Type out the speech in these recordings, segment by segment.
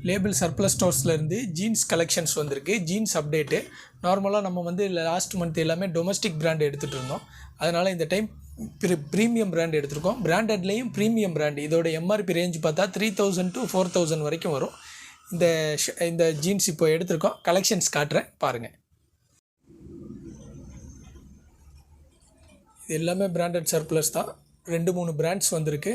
Label surplus ஸ்டோர்ஸ்லேருந்து jeans collections வந்திருக்கு. Jeans update. நார்மலாக நம்ம வந்து லாஸ்ட் மந்த் எல்லாமே டொமஸ்டிக் பிராண்ட் எடுத்துகிட்டு இருந்தோம். அதனால் இந்த டைம் ப்ரீமியம் பிராண்ட் எடுத்திருக்கோம். பிராண்டட்லேயும் ப்ரீமியம் பிராண்ட். இதோட எம்ஆர்பி ரேஞ்ச் பார்த்தா 3000 to 4000 வரைக்கும் வரும். இந்த ஜீன்ஸ் இப்போ எடுத்திருக்கோம். கலெக்ஷன்ஸ் காட்டுறேன் பாருங்கள். இது எல்லாமே பிராண்டட் சர்ப்ளஸ் தான். 2-3 பிராண்ட்ஸ் வந்திருக்கு.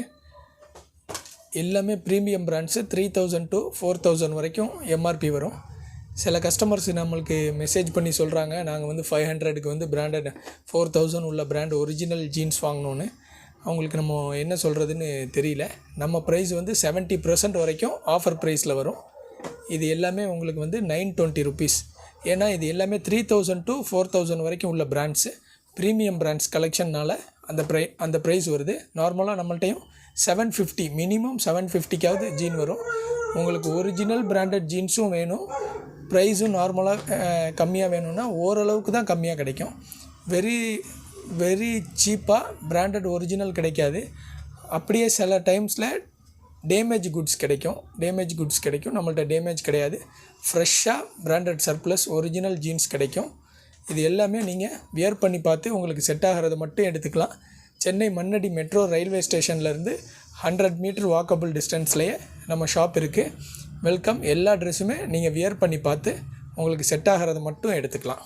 எல்லாமே ப்ரீமியம் பிராண்ட்ஸு. 3000 to 4000 வரைக்கும் எம்ஆர்பி வரும். சில கஸ்டமர்ஸ் நம்மளுக்கு மெசேஜ் பண்ணி சொல்கிறாங்க, நாங்கள் வந்து 500க்கு வந்து பிராண்டட் 4000 உள்ள பிராண்ட் ஒரிஜினல் ஜீன்ஸ் வாங்கணுன்னு. அவங்களுக்கு நம்ம என்ன சொல்கிறதுன்னு தெரியல. நம்ம ப்ரைஸ் வந்து 70% வரைக்கும் ஆஃபர் ப்ரைஸில் வரும். இது எல்லாமே உங்களுக்கு வந்து 920 rupees. ஏன்னா இது எல்லாமே 3000 to 4000 வரைக்கும் உள்ள பிராண்ட்ஸு. ப்ரீமியம் பிராண்ட்ஸ் கலெக்ஷன்னால் அந்த ப்ரைஸ் வருது. நார்மலாக நம்மள்ட்டையும் 750 மினிமம் 750க்காவது ஜீன் வரும். உங்களுக்கு ஒரிஜினல் பிராண்டட் ஜீன்ஸும் வேணும், ப்ரைஸும் நார்மலாக கம்மியாக வேணும்னா ஓரளவுக்கு தான் கம்மியாக கிடைக்கும். வெரி சீப்பாக பிராண்டட் ஒரிஜினல் கிடைக்காது. அப்படியே சில டைம்ஸில் டேமேஜ் குட்ஸ் கிடைக்கும். நம்மள்ட்ட டேமேஜ் கிடையாது. ஃப்ரெஷ்ஷாக பிராண்டட் சர்ப்ளஸ் ஒரிஜினல் ஜீன்ஸ் கிடைக்கும். இது எல்லாமே நீங்கள் வியர் பண்ணி பார்த்து உங்களுக்கு செட் ஆகிறது மட்டும் எடுத்துக்கலாம். சென்னை மண்ணடி மெட்ரோ ரயில்வே ஸ்டேஷன்லேருந்து 100 மீட்டர் வாக்கபிள் டிஸ்டன்ஸ்லேயே நம்ம ஷாப் இருக்குது. வெல்கம். எல்லா ட்ரெஸ்ஸுமே நீங்கள் வியர் பண்ணி பார்த்து உங்களுக்கு செட் ஆகிறது மட்டும் எடுத்துக்கலாம்.